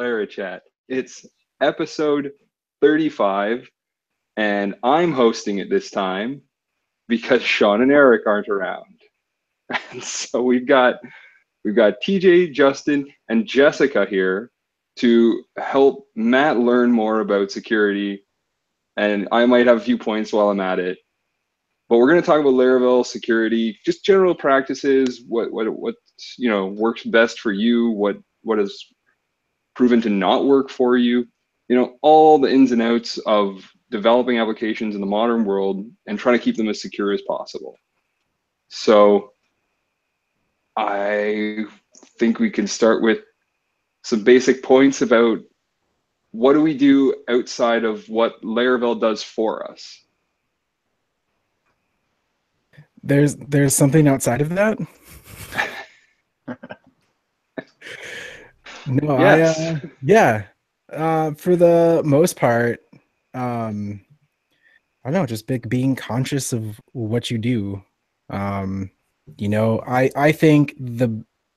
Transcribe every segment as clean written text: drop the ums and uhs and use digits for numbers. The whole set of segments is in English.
LaraChat. It's episode 35, and I'm hosting it this time because Sean and Eric aren't around. And so we've got TJ, Justin, and Jessica here to help Matt learn more about security, and I might have a few points while I'm at it. But we're going to talk about Laravel security, just general practices, what works best for you, what has proven to not work for you, all the ins and outs of developing applications in the modern world and trying to keep them as secure as possible. So I think we can start with some basic points about what do we do outside of what Laravel does for us. There's something outside of that? No, Yes. for the most part, I don't know, just being conscious of what you do. I think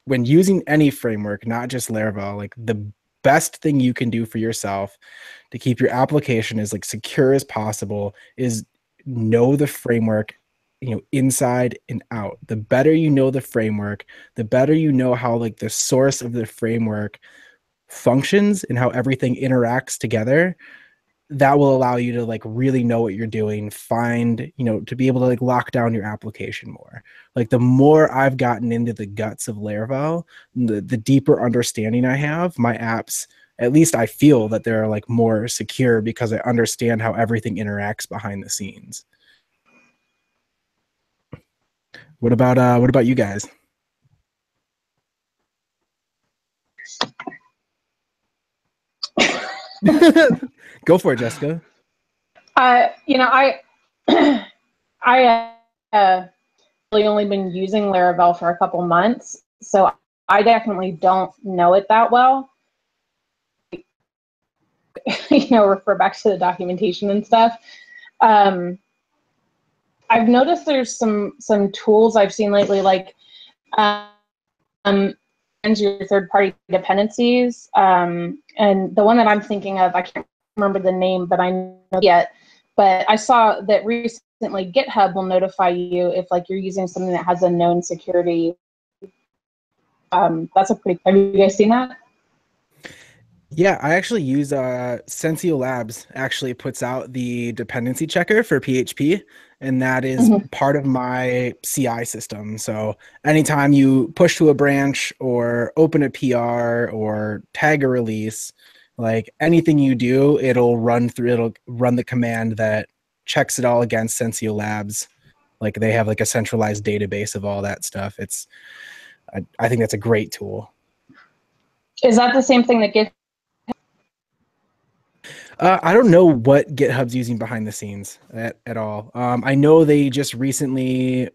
when using any framework, not just Laravel, like the best thing you can do for yourself to keep your application as like secure as possible is know the framework, inside and out. The better you know the framework, the better you know how like the source of the framework functions and how everything interacts together. That will allow you to like really know what you're doing, to be able to like lock down your application more. Like the more I've gotten into the guts of Laravel, the deeper understanding I have, my apps, at least I feel that they're like more secure because I understand how everything interacts behind the scenes. What about you guys? Go for it, Jessica. I really only been using Laravel for a couple months, so I definitely don't know it that well. Refer back to the documentation and stuff. I've noticed there's some tools I've seen lately, like your third-party dependencies, and the one that I'm thinking of, I can't remember the name, but I know yet. But I saw that recently GitHub will notify you if like you're using something that has a known security. That's have you guys seen that? Yeah, I actually use Sensio Labs actually puts out the dependency checker for PHP, and that is part of my CI system. So anytime you push to a branch or open a PR or tag a release, like anything you do, it'll run the command that checks it all against Sensio Labs. Like they have like a centralized database of all that stuff. I think that's a great tool. Is that the same thing that GitHub? I don't know what GitHub's using behind the scenes at all. I know they just recently,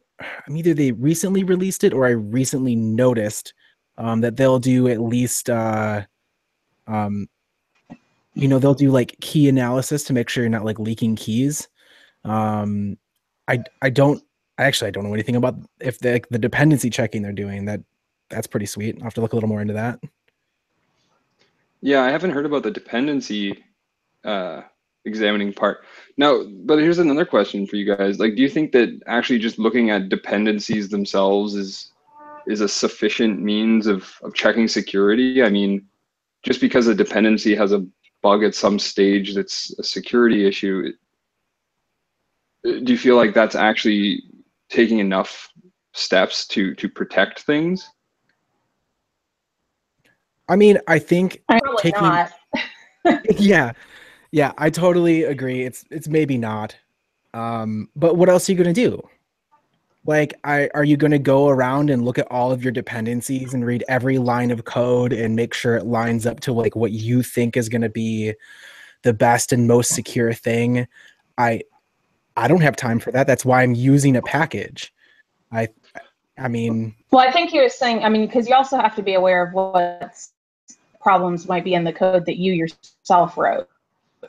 either they recently released it or I recently noticed that they'll do at least, they'll do like key analysis to make sure you're not like leaking keys. I don't know anything about if the dependency checking they're doing. That's pretty sweet. I'll have to look a little more into that. Yeah, I haven't heard about the dependency examining part. Now, but here's another question for you guys. Like, do you think that actually just looking at dependencies themselves is a sufficient means of checking security? I mean, just because a dependency has a bug at some stage that's a security issue, do you feel like that's actually taking enough steps to protect things? I mean, I think Probably not. Yeah, I totally agree. It's maybe not. But what else are you gonna do? Like, are you gonna go around and look at all of your dependencies and read every line of code and make sure it lines up to like what you think is gonna be the best and most secure thing? I don't have time for that. That's why I'm using a package. I mean. Well, I think he was saying, because you also have to be aware of what problems might be in the code that you yourself wrote.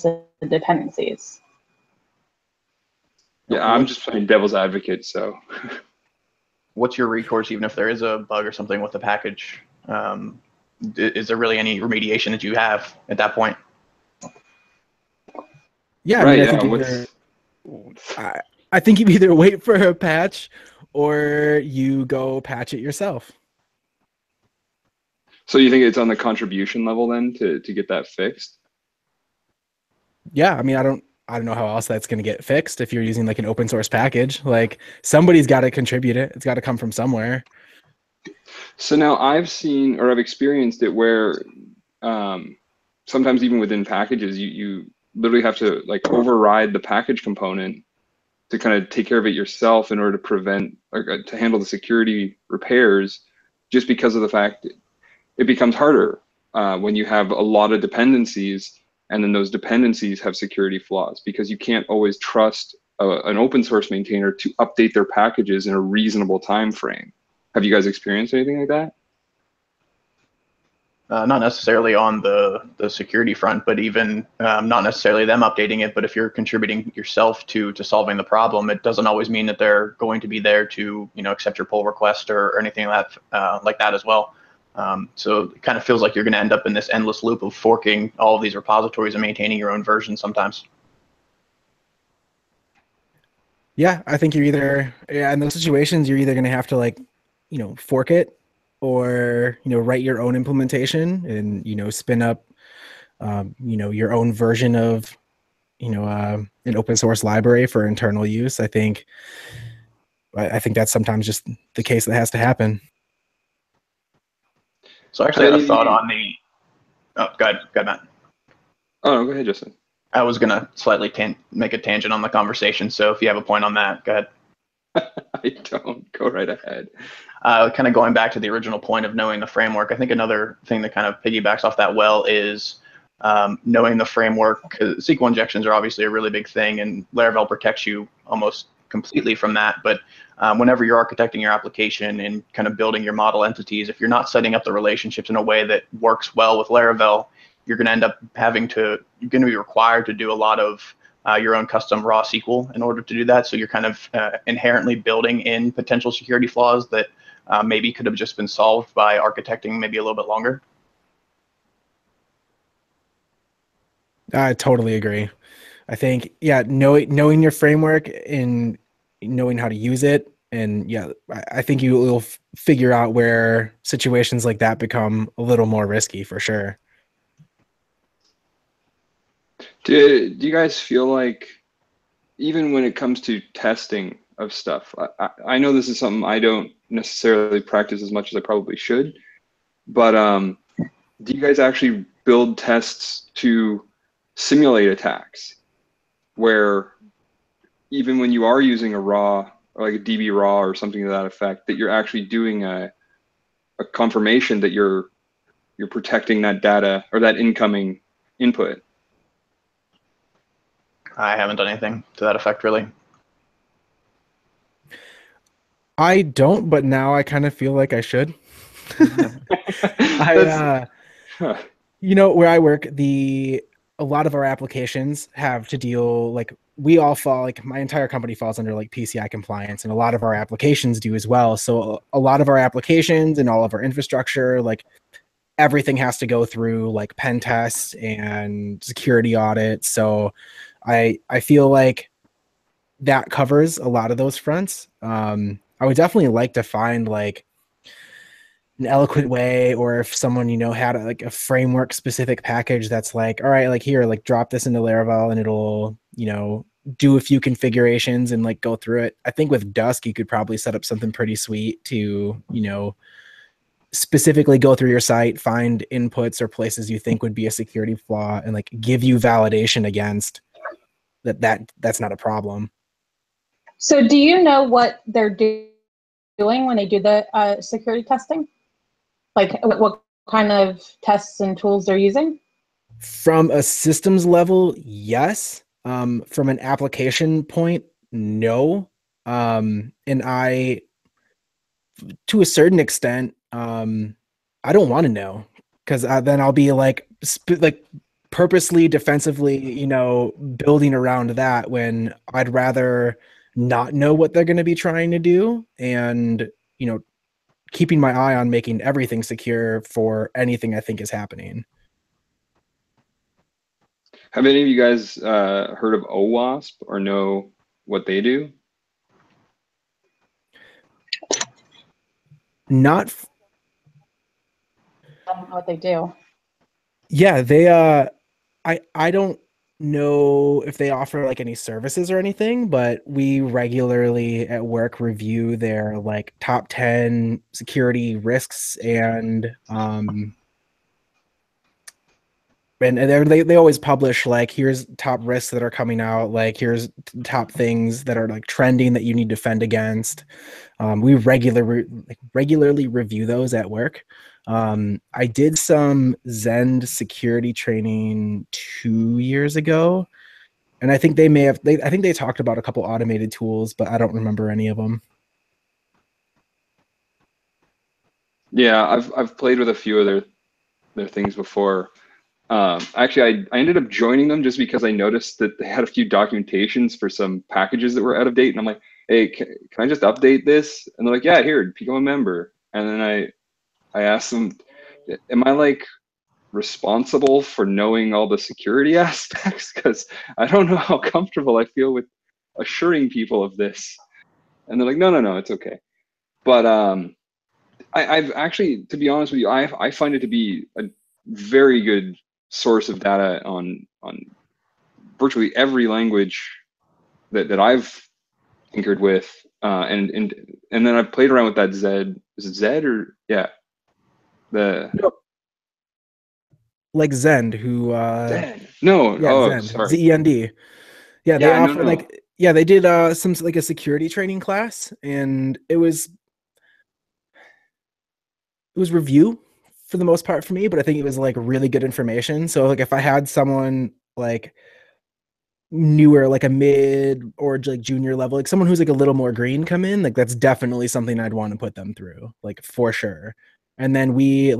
The dependencies. Yeah, I'm just playing devil's advocate, so. What's your recourse even if there is a bug or something with the package? is there really any remediation that you have at that point? Yeah, Right, I mean, I think you either wait for a patch or you go patch it yourself. So you think it's on the contribution level then to get that fixed? Yeah, I mean, I don't know how else that's going to get fixed if you're using like an open source package. Like somebody's got to contribute it. It's got to come from somewhere. So now I've seen or I've experienced it where sometimes even within packages, you literally have to like override the package component to kind of take care of it yourself in order to prevent or to handle the security repairs, just because of the fact it becomes harder when you have a lot of dependencies, and then those dependencies have security flaws because you can't always trust an open source maintainer to update their packages in a reasonable time frame. Have you guys experienced anything like that? Not necessarily on the security front, but even not necessarily them updating it. But if you're contributing yourself to solving the problem, it doesn't always mean that they're going to be there to accept your pull request or anything like that as well. So it kind of feels like you're going to end up in this endless loop of forking all of these repositories and maintaining your own version sometimes. Yeah, I think you're either in those situations you're either going to have to like, fork it or, write your own implementation and, spin up, your own version of, an open source library for internal use. I think that's sometimes just the case that has to happen. So I actually had a thought on the, go ahead, Matt. Oh, no, go ahead, Justin. I was going to slightly make a tangent on the conversation. So if you have a point on that, go ahead. I don't. Go right ahead. Kind of going back to the original point of knowing the framework, I think another thing that kind of piggybacks off that well is knowing the framework. SQL injections are obviously a really big thing, and Laravel protects you almost completely from that. But whenever you're architecting your application and kind of building your model entities, if you're not setting up the relationships in a way that works well with Laravel, you're going to end up you're going to be required to do a lot of your own custom raw SQL in order to do that. So you're kind of inherently building in potential security flaws that maybe could have just been solved by architecting maybe a little bit longer. I totally agree. I think, knowing your framework and knowing how to use it. And I think you will figure out where situations like that become a little more risky for sure. Do you guys feel like, even when it comes to testing of stuff, I know this is something I don't necessarily practice as much as I probably should, but do you guys actually build tests to simulate attacks where even when you are using a raw, or like a DB raw or something to that effect, that you're actually doing a confirmation that you're protecting that data or that incoming input? I haven't done anything to that effect, really. I don't, but now I kind of feel like I should. Where I work, a lot of our applications have to deal, like, we all fall, like, my entire company falls under like PCI compliance, and a lot of our applications do as well. So a lot of our applications and all of our infrastructure, like, everything has to go through like pen tests and security audits. So I feel like that covers a lot of those fronts. I would definitely like to find like an eloquent way, or if someone, had like a framework specific package that's like, all right, like here, like drop this into Laravel and it'll, do a few configurations and like go through it. I think with Dusk, you could probably set up something pretty sweet to, specifically go through your site, find inputs or places you think would be a security flaw, and like give you validation against that's not a problem. So do you know what they're doing when they do the security testing? Like what kind of tests and tools they're using? From a systems level, yes. From an application point, no. And I, to a certain extent, I don't want to know, because then I'll be like purposely defensively, building around that, when I'd rather not know what they're going to be trying to do and, keeping my eye on making everything secure for anything I think is happening. Have any of you guys heard of OWASP or know what they do? Not. I don't know what they do. Yeah, they I don't know if they offer like any services or anything, but we regularly at work review their like top 10 security risks and they always publish like, here's top risks that are coming out, like here's top things that are like trending that you need to fend against. We regularly review those at work. I did some Zend security training 2 years ago, and I think I think they talked about a couple automated tools, but I don't remember any of them. Yeah, I've played with a few of their things before. Actually, I ended up joining them just because I noticed that they had a few documentations for some packages that were out of date, and I'm like, hey, can I just update this? And they're like, yeah, here, become a member. And then I asked them, am I like responsible for knowing all the security aspects? Because I don't know how comfortable I feel with assuring people of this. And they're like, no, it's okay. But I've actually, to be honest with you, I find it to be a very good source of data on virtually every language that I've tinkered with, and then I've played around with that Zed. Is it Zed or yeah? Like Zend, who Zed. No, yeah, oh Zend, sorry. ZEND. Yeah, they Yeah, offer no. like, yeah, they did some like a security training class, and it was review for the most part for me, but I think it was like really good information. So like if I had someone like newer, like a mid or like junior level, like someone who's like a little more green come in, like that's definitely something I'd want to put them through, like for sure. And then we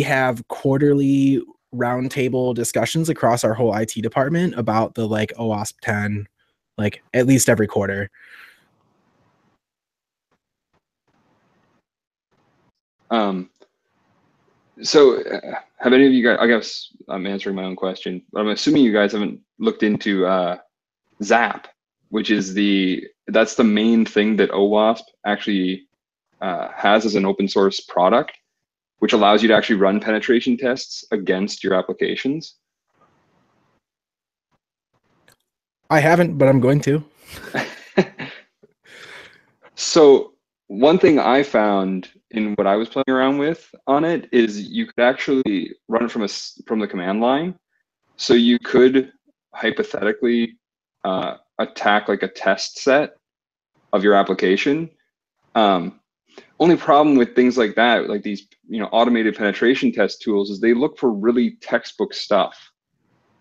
have quarterly roundtable discussions across our whole IT department about the like OWASP 10, like at least every quarter. So have any of you guys, I guess I'm answering my own question, but I'm assuming you guys haven't looked into Zap, which is that's the main thing that OWASP actually has as an open source product, which allows you to actually run penetration tests against your applications. I haven't, but I'm going to. So one thing I found in what I was playing around with on it is you could actually run it from the command line. So you could hypothetically attack like a test set of your application. Only problem with things like that, like these automated penetration test tools, is they look for really textbook stuff.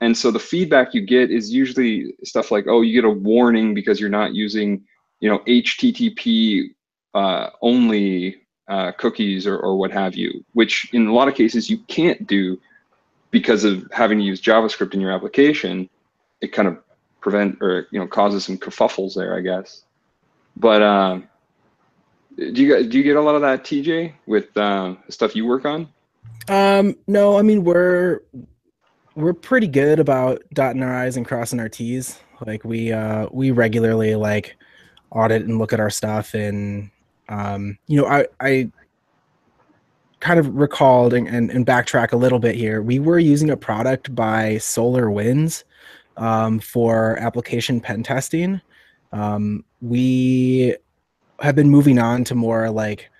And so the feedback you get is usually stuff like, oh, you get a warning because you're not using HTTP only cookies or what have you, which in a lot of cases you can't do because of having to use JavaScript in your application. It kind of causes some kerfuffles there, I guess. But do you get a lot of that, TJ, with stuff you work on? No, I mean we're pretty good about dotting our I's and crossing our T's. Like we regularly like audit and look at our stuff, and I kind of recalled and backtrack a little bit here. We were using a product by SolarWinds for application pen testing. We have been moving on to more like,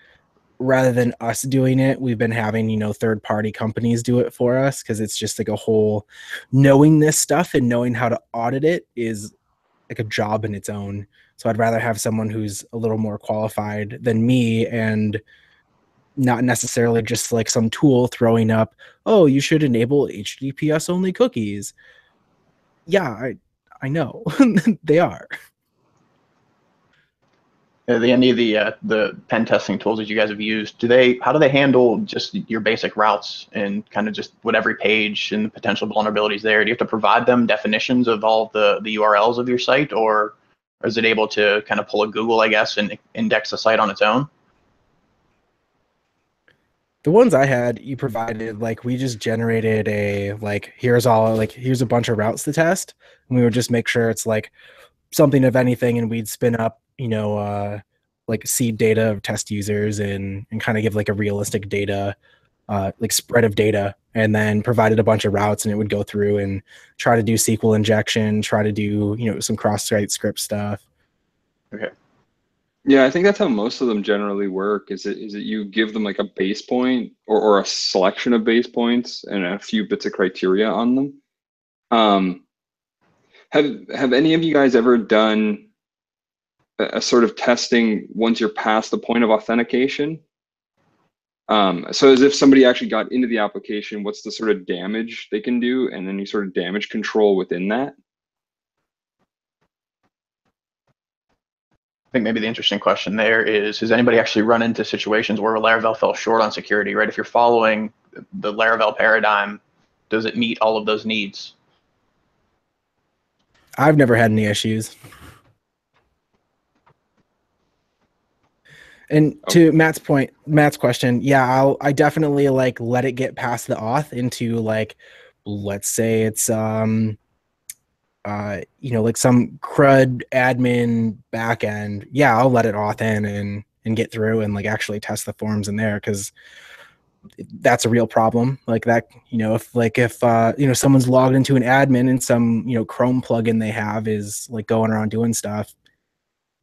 rather than us doing it, we've been having third-party companies do it for us, because it's just like a whole, knowing this stuff and knowing how to audit it is like a job in its own. So I'd rather have someone who's a little more qualified than me, and not necessarily just like some tool throwing up, oh, you should enable HTTPS only cookies. Yeah, I know. They are. Any of the pen testing tools that you guys have used, how do they handle just your basic routes and kind of just what every page and the potential vulnerabilities there? Do you have to provide them definitions of all the URLs of your site, or is it able to kind of pull a Google, I guess, and index the site on its own? The ones I had, you provided like we just generated a like here's a bunch of routes to test, and we would just make sure it's like something of anything, and we'd spin up like seed data of test users and kind of give like a realistic data like spread of data, and then provided a bunch of routes, and it would go through and try to do SQL injection, try to do some cross-site script stuff. Okay. Yeah, I think that's how most of them generally work. Is it you give them like a base point or a selection of base points and a few bits of criteria on them. Um, have any of you guys ever done a sort of testing once you're past the point of authentication? So as if somebody actually got into the application, what's the sort of damage they can do, and then you sort of damage control within that? I think maybe the interesting question there is, has anybody actually run into situations where Laravel fell short on security, right? If you're following the Laravel paradigm, does it meet all of those needs? I've never had any issues. And to Matt's question, yeah, I definitely like let it get past the auth into like, let's say it's like some CRUD admin backend. Yeah, I'll let it auth in and get through and like actually test the forms in there, because that's a real problem. Like that, if someone's logged into an admin and some Chrome plugin they have is like going around doing stuff,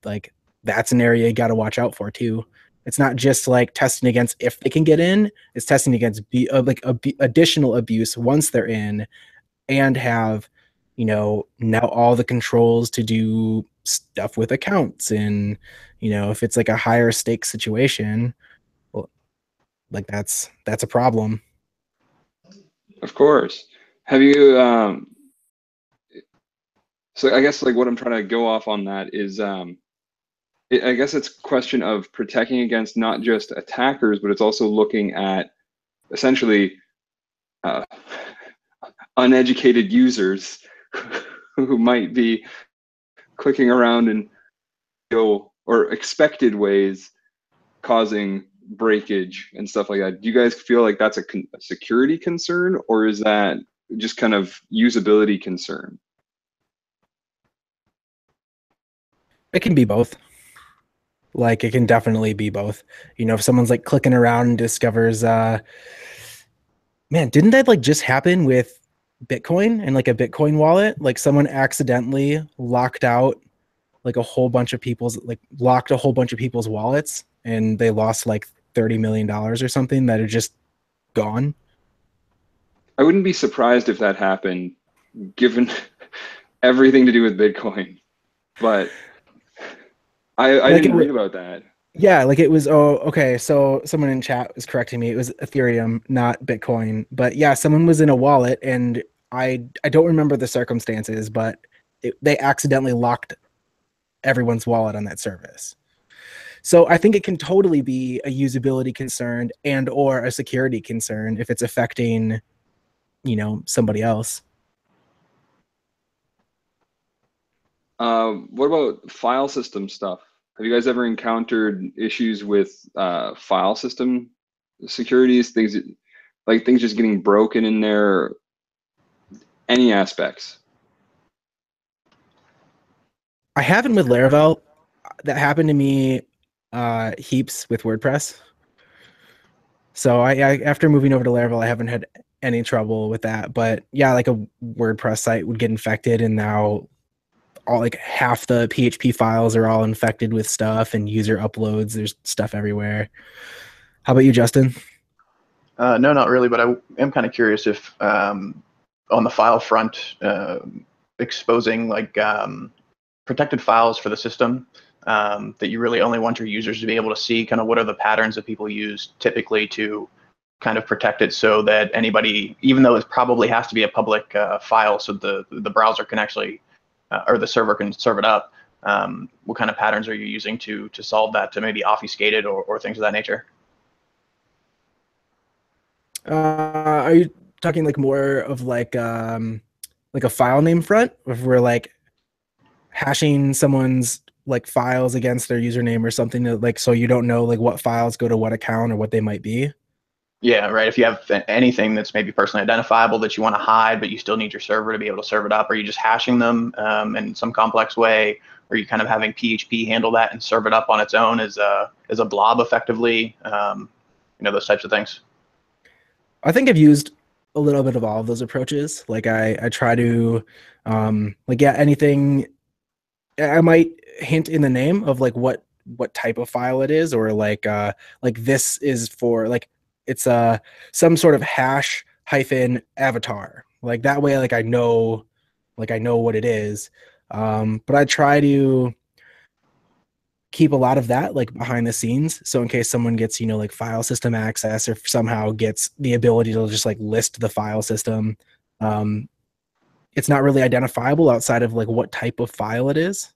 like that's an area you got to watch out for too. It's not just like testing against if they can get in, it's testing against additional abuse once they're in, and have now all the controls to do stuff with accounts. And if it's like a higher stakes situation, well, like that's a problem. Of course. Have you so I guess like what I'm trying to go off on that is I guess it's a question of protecting against not just attackers, but it's also looking at essentially uneducated users who might be clicking around in or expected ways, causing breakage and stuff like that. Do you guys feel like that's a security concern, or is that just kind of usability concern? It can be both. Like it can definitely be both. If someone's like clicking around and discovers man, didn't that like just happen with Bitcoin and like a Bitcoin wallet? Like someone accidentally locked out like locked a whole bunch of people's wallets, and they lost like $30 million or something that are just gone. I wouldn't be surprised if that happened, given everything to do with Bitcoin. But I didn't read about that. Yeah, like it was, okay, so someone in chat was correcting me. It was Ethereum, not Bitcoin. But yeah, someone was in a wallet, and I don't remember the circumstances, but they accidentally locked everyone's wallet on that service. So I think it can totally be a usability concern and or a security concern if it's affecting, somebody else. What about file system stuff? Have you guys ever encountered issues with file system securities, things just getting broken in there, any aspects? I haven't with Laravel. That happened to me heaps with WordPress. So I after moving over to Laravel, I haven't had any trouble with that. But yeah, like a WordPress site would get infected, and now all like half the PHP files are all infected with stuff, and user uploads. There's stuff everywhere. How about you, Justin? No, not really, but I am kind of curious if on the file front, exposing like protected files for the system that you really only want your users to be able to see, kind of what are the patterns that people use typically to kind of protect it, so that anybody, even though it probably has to be a public file, so the browser can actually, or the server can serve it up, what kind of patterns are you using to solve that, to maybe obfuscate it or things of that nature? Are you talking like more of like a file name front, if we're like hashing someone's like files against their username or something, to, like, so you don't know like what files go to what account or what they might be? Yeah, right. If you have anything that's maybe personally identifiable that you want to hide, but you still need your server to be able to serve it up, are you just hashing them in some complex way? Or are you kind of having PHP handle that and serve it up on its own as a blob effectively? Those types of things. I think I've used a little bit of all of those approaches. Like I try to, anything. I might hint in the name of like what type of file it is, or like this is for like it's some sort of hash hyphen avatar. Like that way, like I know what it is. But I try to keep a lot of that like behind the scenes, so in case someone gets like file system access or somehow gets the ability to just like list the file system, it's not really identifiable outside of like what type of file it is.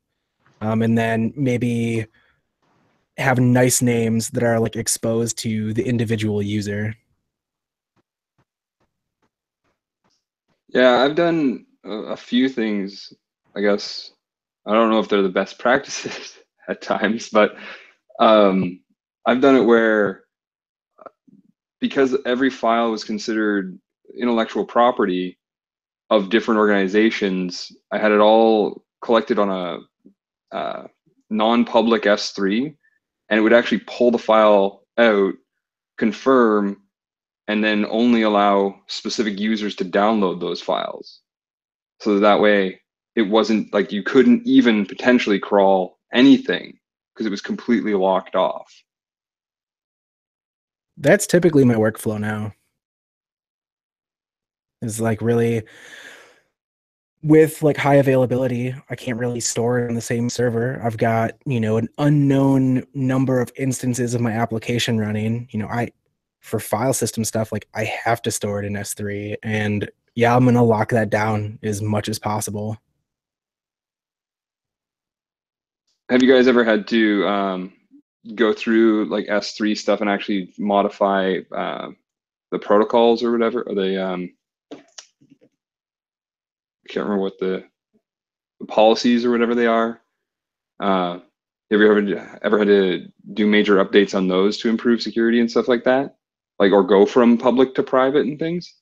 And then maybe have nice names that are like exposed to the individual user. Yeah, I've done a few things, I guess. I don't know if they're the best practices at times, but I've done it where, because every file was considered intellectual property of different organizations, I had it all collected on a non-public S3, and it would actually pull the file out, confirm, and then only allow specific users to download those files. So that way it wasn't like you couldn't even potentially crawl anything because it was completely locked off. That's typically my workflow now. Is like really with like high availability, I can't really store it on the same server. I've got, an unknown number of instances of my application running. For file system stuff, like I have to store it in S3, and yeah, I'm going to lock that down as much as possible. Have you guys ever had to go through like S3 stuff and actually modify the protocols or whatever? Or I can't remember what the policies or whatever they are. Have you ever had to do major updates on those to improve security and stuff like that? Like, or go from public to private and things?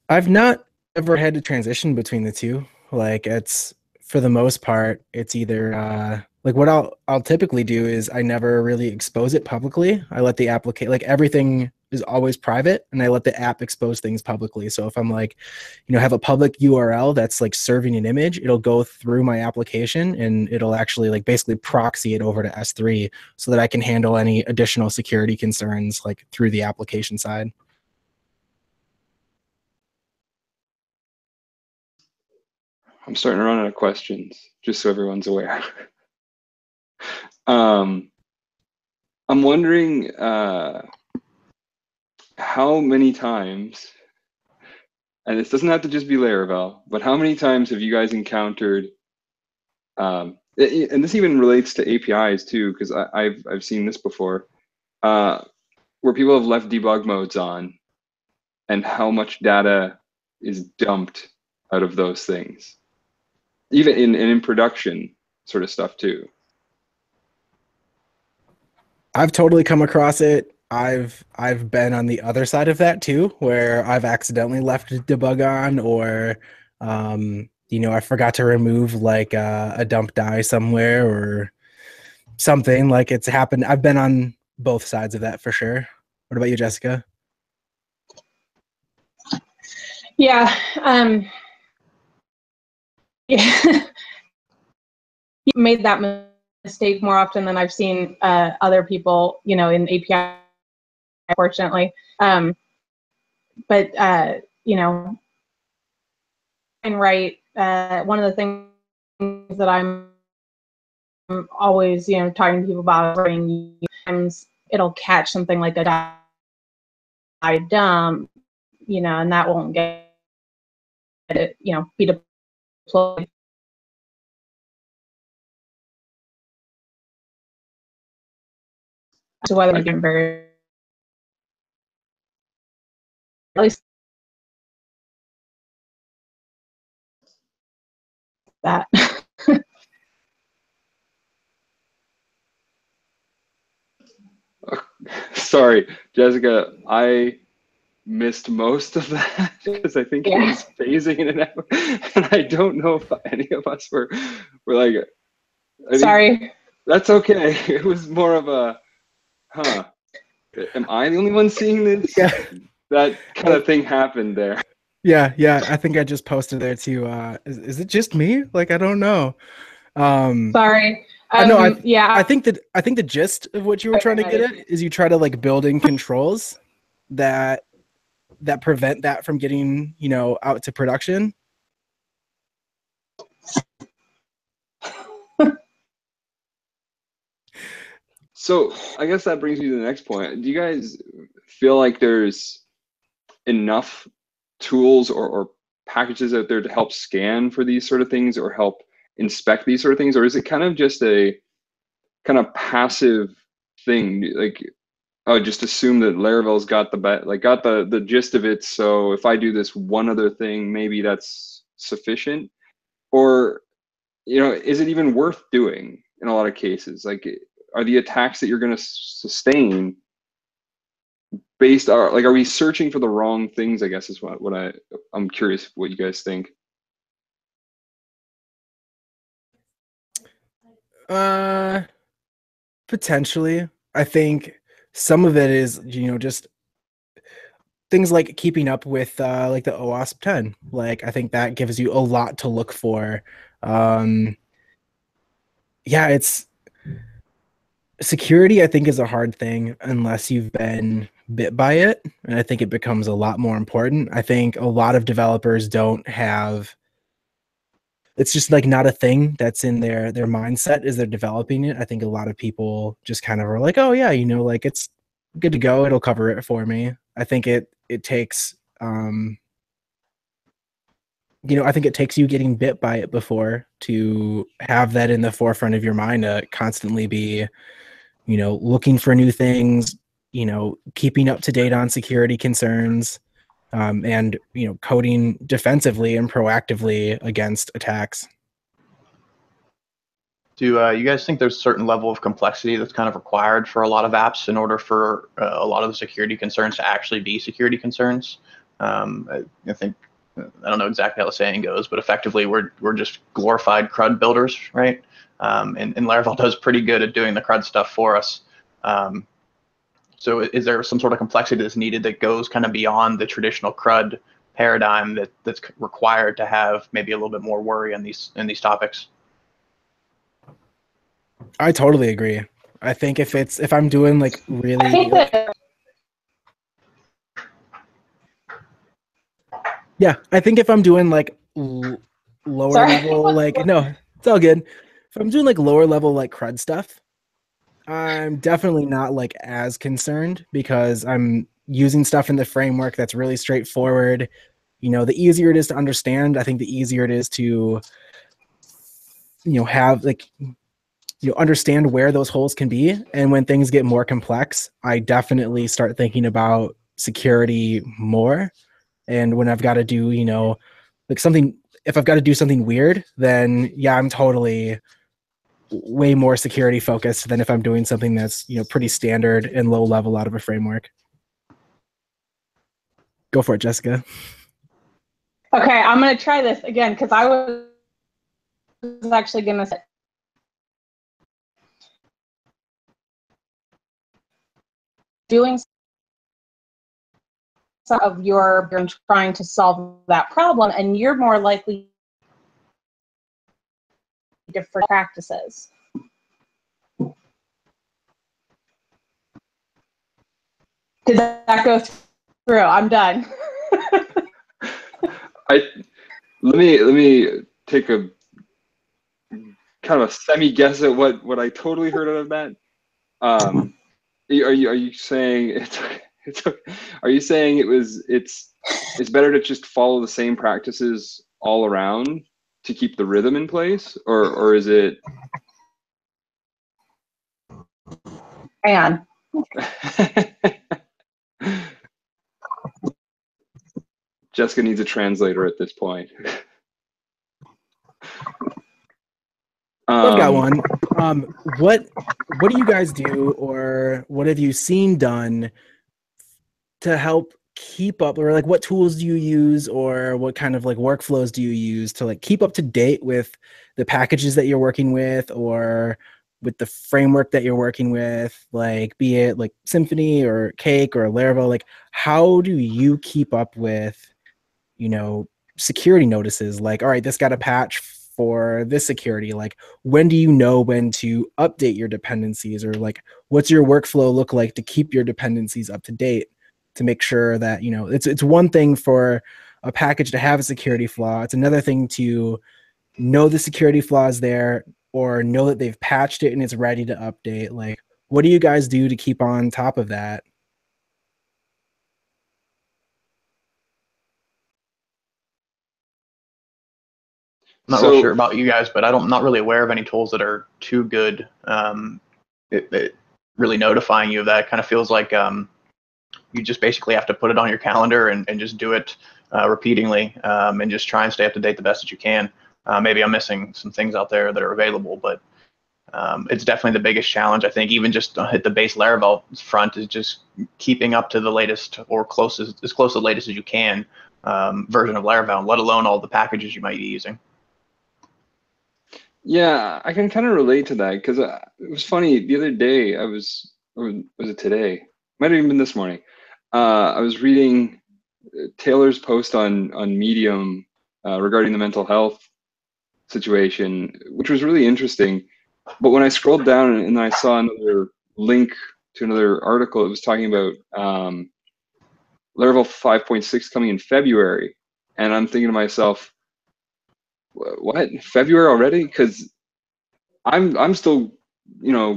I've not ever had to transition between the two. Like it's for the most part, it's either like what I'll typically do is I never really expose it publicly. I let the applicant, like everything is always private, and I let the app expose things publicly. So if I'm like, have a public URL that's like serving an image, it'll go through my application and it'll actually like basically proxy it over to S3 so that I can handle any additional security concerns like through the application side. I'm starting to run out of questions, just so everyone's aware. I'm wondering how many times, and this doesn't have to just be Laravel, but how many times have you guys encountered, and this even relates to APIs too, because I've seen this before, where people have left debug modes on, and how much data is dumped out of those things, even in production sort of stuff too. I've totally come across it. I've been on the other side of that too, where I've accidentally left debug on, or I forgot to remove like a dump die somewhere or something. Like it's happened. I've been on both sides of that for sure. What about you, Jessica? Yeah. Yeah. You made that mistake more often than I've seen other people, in API, unfortunately. But and right, one of the things that I'm always, talking to people about, times it'll catch something like a die dump, and that won't get it, be deployed. So whether we can very, at least that. sorry, Jessica, I missed most of that because I think it was phasing in and out, and I don't know if any of us were like. Sorry. That's okay. It was more of a, huh? Am I the only one seeing this? Yeah. That kind of thing happened there. Yeah, I think I just posted there too. Is it just me? Like, I don't know. Sorry. I know. Yeah. I think the gist of what you were trying to get at is you try to like build in controls that prevent that from getting, out to production. So I guess that brings me to the next point. Do you guys feel like there's enough tools or packages out there to help scan for these sort of things or help inspect these sort of things? Or is it kind of just a kind of passive thing? Like, oh, just assume that Laravel's got the gist of it. So if I do this one other thing, maybe that's sufficient. Or, is it even worth doing in a lot of cases? Like, are the attacks that you're going to sustain based on, like, are we searching for the wrong things? I guess is what I'm curious what you guys think. Potentially. I think some of it is, just things like keeping up with like the OWASP 10. Like, I think that gives you a lot to look for. Yeah, it's security, I think, is a hard thing unless you've been bit by it. And I think it becomes a lot more important. I think a lot of developers don't have, it's just like not a thing that's in their mindset as they're developing it. I think a lot of people just kind of are like, oh yeah, like it's good to go. It'll cover it for me. I think it takes, I think it takes you getting bit by it before to have that in the forefront of your mind to constantly be, looking for new things, keeping up to date on security concerns, and, coding defensively and proactively against attacks. Do you guys think there's a certain level of complexity that's kind of required for a lot of apps in order for a lot of the security concerns to actually be security concerns? I think, I don't know exactly how the saying goes, but effectively we're just glorified CRUD builders, right? And Laravel does pretty good at doing the CRUD stuff for us. So is there some sort of complexity that's needed that goes kind of beyond the traditional CRUD paradigm that's required to have maybe a little bit more worry in these topics? I totally agree. I think if I'm doing like really, I think yeah, I think if I'm doing like lower level, like, no, it's all good. If I'm doing like lower level, like CRUD stuff, I'm definitely not like as concerned because I'm using stuff in the framework that's really straightforward. The easier it is to understand, I think the easier it is to, have like, understand where those holes can be. And when things get more complex, I definitely start thinking about security more. And when I've got to do, like something, if I've got to do something weird, then yeah, I'm totally way more security focused than if I'm doing something that's, pretty standard and low level out of a framework. Go for it, Jessica. Okay, I'm going to try this again because I was actually going to say, doing some of your trying to solve that problem, and you're more likely different practices. Did that go through? I'm done. Let me take a kind of a semi guess at what I totally heard out of that. Are you saying are you saying it's better to just follow the same practices all around to keep the rhythm in place, or is it? Hang on. Jessica needs a translator at this point. I've got one. What do you guys do, or what have you seen done to help keep up, or like what tools do you use, or what kind of like workflows do you use to like keep up to date with the packages that you're working with, or with the framework that you're working with, like be it like Symfony or Cake or Laravel? Like how do you keep up with, you know, security notices? Like, all right, this got a patch for this security. Like, when do you know when to update your dependencies, or like what's your workflow look like to keep your dependencies up to date, to make sure that, you know, it's one thing for a package to have a security flaw. It's another thing to know the security flaw is there, or know that they've patched it and it's ready to update. Like, what do you guys do to keep on top of that? I'm not real sure So, about you guys, but I'm not really aware of any tools that are too good at really notifying you of that. It kind of feels like you just basically have to put it on your calendar and just do it repeatedly, and just try and stay up to date the best that you can. Maybe I'm missing some things out there that are available, but it's definitely the biggest challenge. I think even just at the base Laravel front is just keeping up to the latest, or as close to the latest as you can, version of Laravel, let alone all the packages you might be using. yeah, I can kind of relate to that because it was funny. The other day, or was it today? Might have even been this morning. I was reading Taylor's post on Medium regarding the mental health situation, which was really interesting. But when I scrolled down and I saw another link to another article, it was talking about Laravel 5.6 coming in February, and I'm thinking to myself, what, February already? Because I'm still,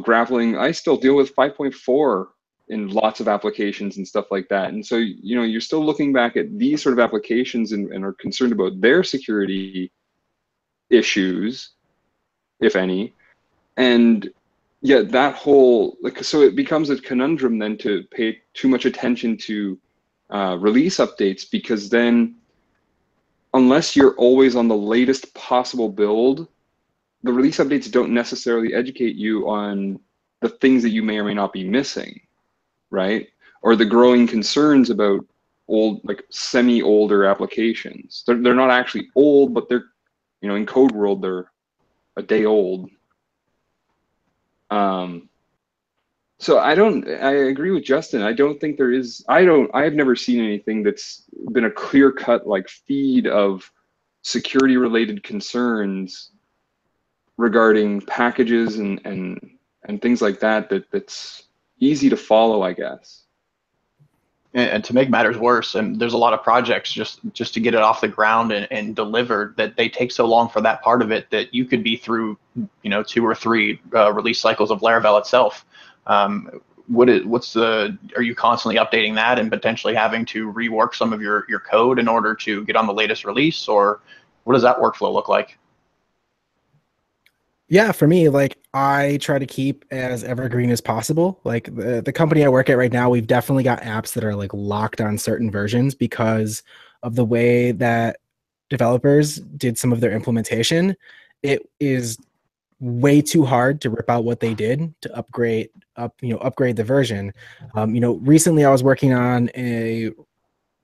grappling. I still deal with 5.4 in lots of applications and stuff like that. And so, you're still looking back at these sort of applications and are concerned about their security issues, if any. And yet that whole, like, so it becomes a conundrum then to pay too much attention to release updates, because then unless you're always on the latest possible build, the release updates don't necessarily educate you on the things that you may or may not be missing, right? Or the growing concerns about old, like semi-older applications. They're not actually old, but they're, in code world, they're a day old. So I agree with Justin. I don't think there is, I've never seen anything that's been a clear cut like feed of security related concerns regarding packages and things like that's easy to follow, I guess. And to make matters worse, and there's a lot of projects just to get it off the ground and delivered, that they take so long for that part of it that you could be through 2 or 3 release cycles of Laravel itself. Are you constantly updating that and potentially having to rework some of your code in order to get on the latest release, or what does that workflow look like? Yeah, for me, like I try to keep as evergreen as possible. Like the company I work at right now, we've definitely got apps that are like locked on certain versions because of the way that developers did some of their implementation. It is way too hard to rip out what they did to upgrade the version. Recently I was working on a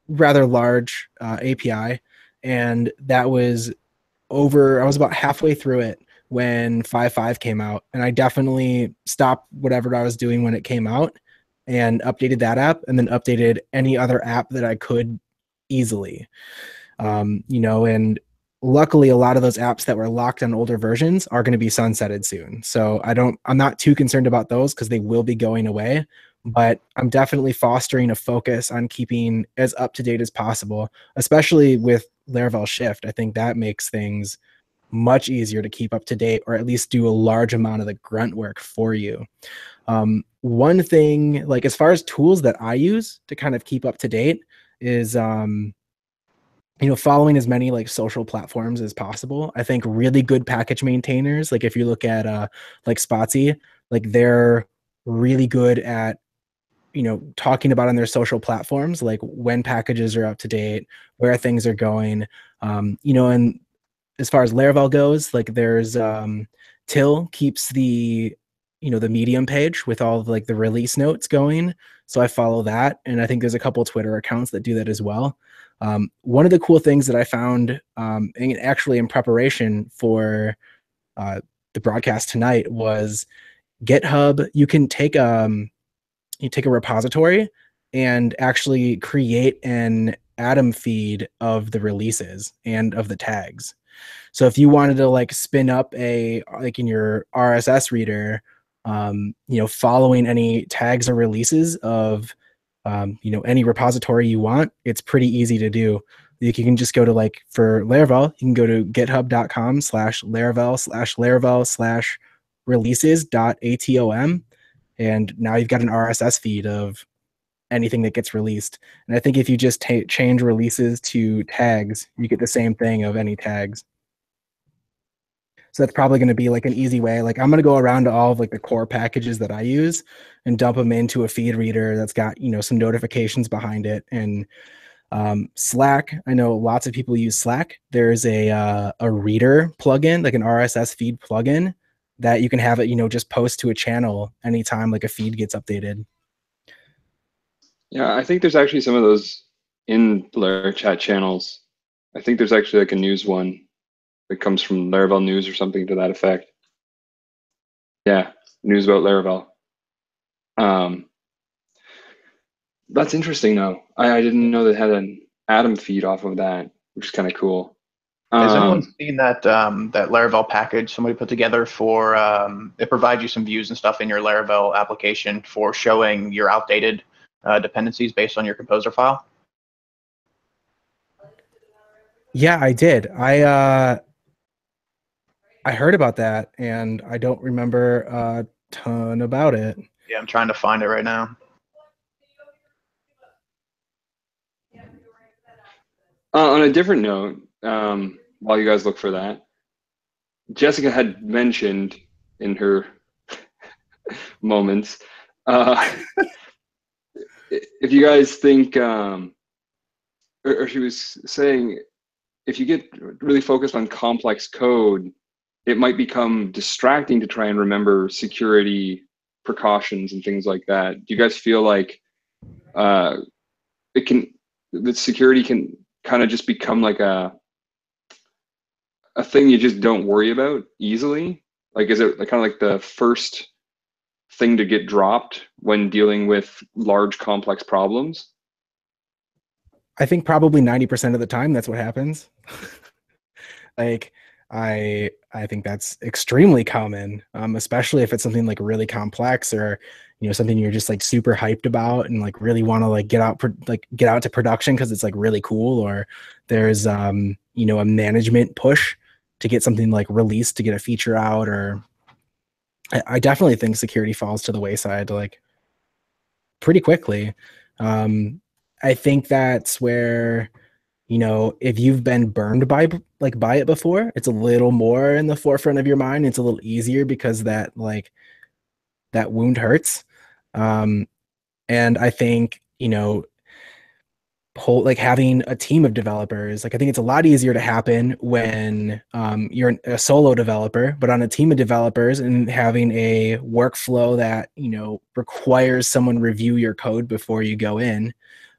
rather large API, and that was I was about halfway through it when 5.5 came out, and I definitely stopped whatever I was doing when it came out and updated that app, and then updated any other app that I could easily. And luckily a lot of those apps that were locked on older versions are going to be sunsetted soon. So I'm not too concerned about those because they will be going away, but I'm definitely fostering a focus on keeping as up to date as possible, especially with Laravel Shift. I think that makes things much easier to keep up to date, or at least do a large amount of the grunt work for you. One thing, like as far as tools that I use to kind of keep up to date, is following as many like social platforms as possible. I think really good package maintainers, like if you look at like Spotsy, like they're really good at talking about on their social platforms, like when packages are up to date, where things are going. And as far as Laravel goes, like there's Till keeps the the Medium page with all of, like, the release notes going. So I follow that, and I think there's a couple Twitter accounts that do that as well. One of the cool things that I found, and actually in preparation for the broadcast tonight, was GitHub. You can take you take a repository and actually create an Atom feed of the releases and of the tags. So if you wanted to, like, spin up like in your RSS reader, following any tags or releases of, any repository you want, it's pretty easy to do. You can just go to, like, for Laravel, you can go to github.com/Laravel/releases.atom. And now you've got an RSS feed of anything that gets released. And I think if you just change releases to tags, you get the same thing of any tags. So that's probably going to be, like, an easy way. Like, I'm going to go around to all of, like, the core packages that I use and dump them into a feed reader that's got, some notifications behind it. And Slack, I know lots of people use Slack. There's a reader plugin, like an RSS feed plugin, that you can have it, just post to a channel anytime, like, a feed gets updated. Yeah, I think there's actually some of those in LaraChat channels. I think there's actually, like, a news one that comes from Laravel News or something to that effect. Yeah, news about Laravel. That's interesting, though. I didn't know they had an Atom feed off of that, which is kind of cool. Has anyone seen that that Laravel package somebody put together for it provides you some views and stuff in your Laravel application for showing your outdated dependencies based on your composer file? Yeah, I did. I heard about that, and I don't remember a ton about it. Yeah, I'm trying to find it right now. On a different note, while you guys look for that, Jessica had mentioned in her moments, if you guys think, or she was saying, if you get really focused on complex code, it might become distracting to try and remember security precautions and things like that. Do you guys feel like the security can kind of just become like a thing you just don't worry about easily? Like, is it kind of like the first thing to get dropped when dealing with large complex problems? I think probably 90% of the time that's what happens. Like, I think that's extremely common, especially if it's something, like, really complex, or something you're just, like, super hyped about and, like, really want to, like, get out to production because it's, like, really cool, or there's a management push to get something, like, released, to get a feature out. Or I definitely think security falls to the wayside, like, pretty quickly. I think that's where, if you've been burned by it before, it's a little more in the forefront of your mind. It's a little easier because that wound hurts. And I think, having a team of developers, like, I think it's a lot easier to happen when you're a solo developer, but on a team of developers and having a workflow that requires someone review your code before you go in.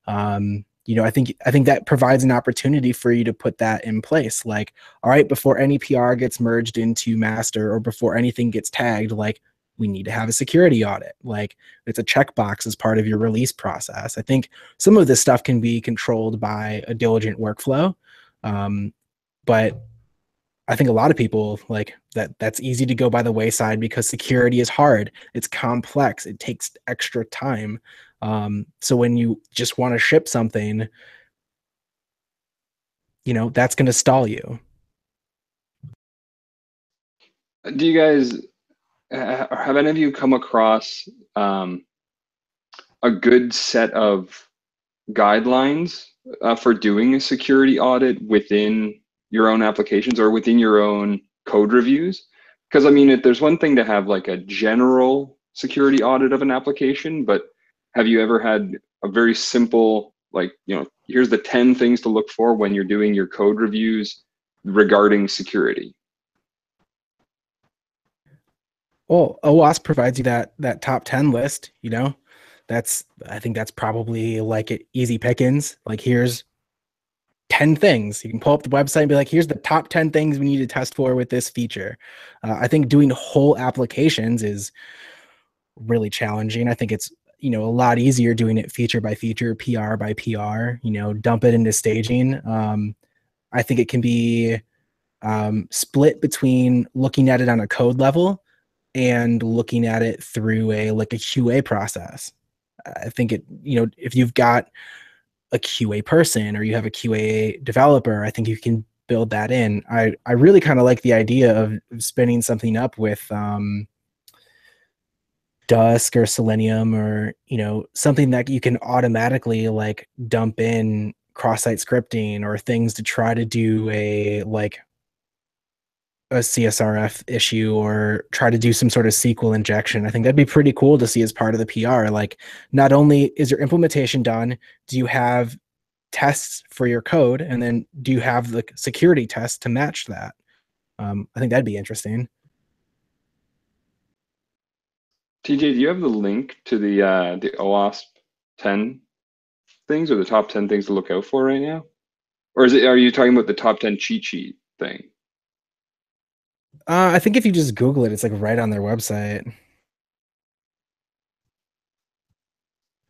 I think that provides an opportunity for you to put that in place. Like, all right, before any PR gets merged into master, or before anything gets tagged, like, we need to have a security audit. Like, it's a checkbox as part of your release process. I think some of this stuff can be controlled by a diligent workflow. But I think a lot of people, like, that's easy to go by the wayside because security is hard. It's complex. It takes extra time. So when you just want to ship something, that's going to stall you. Do you guys have any of you come across a good set of guidelines for doing a security audit within your own applications or within your own code reviews? Because, I mean, there's one thing to have, like, a general security audit of an application, but have you ever had a very simple, like, here's the 10 things to look for when you're doing your code reviews regarding security? Well, OWASP provides you that top 10 list, I think that's probably like easy pickings. Like here's 10 things. You can pull up the website and be like, here's the top 10 things we need to test for with this feature. I think doing whole applications is really challenging. I think it's, a lot easier doing it feature by feature, PR by PR, dump it into staging. I think it can be split between looking at it on a code level and looking at it through a QA process. I think if you've got a QA person or you have a QA developer, I think you can build that in. I really kind of like the idea of spinning something up with Dusk or Selenium, or something that you can automatically like dump in cross-site scripting or things to try to do a CSRF issue or try to do some sort of SQL injection. I think that'd be pretty cool to see as part of the PR. Like, not only is your implementation done, do you have tests for your code, and then do you have the security tests to match that? I think that'd be interesting. TJ, do you have the link to the OWASP 10 things, or the top 10 things to look out for right now? Or are you talking about the top 10 cheat sheet thing? I think if you just Google it, it's like right on their website.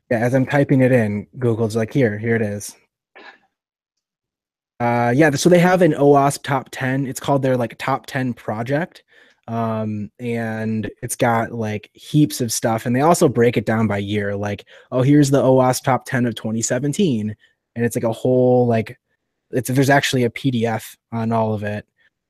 Yeah, as I'm typing it in, Google's like, here it is. Yeah, so they have an OWASP top 10. It's called their like top 10 project. And it's got like heaps of stuff. And they also break it down by year. Like, oh, here's the OWASP top 10 of 2017. And it's like a whole there's actually a PDF on all of it.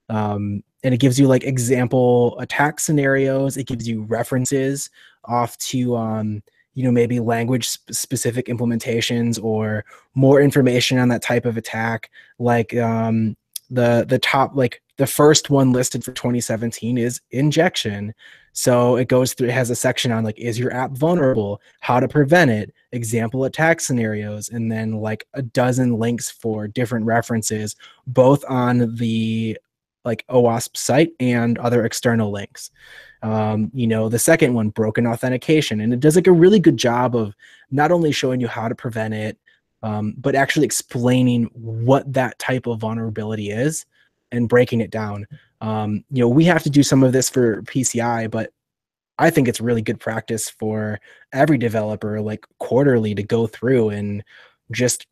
And it gives you like example attack scenarios. It gives you references off to maybe language specific implementations or more information on that type of attack. Like the top, like the first one listed for 2017 is injection. So it goes through, it has a section on like, is your app vulnerable, how to prevent it, example attack scenarios, and then like a dozen links for different references, both on the like OWASP site and other external links. The second one, broken authentication, and it does like a really good job of not only showing you how to prevent it, but actually explaining what that type of vulnerability is and breaking it down. We have to do some of this for PCI, but I think it's really good practice for every developer, like quarterly, to go through and just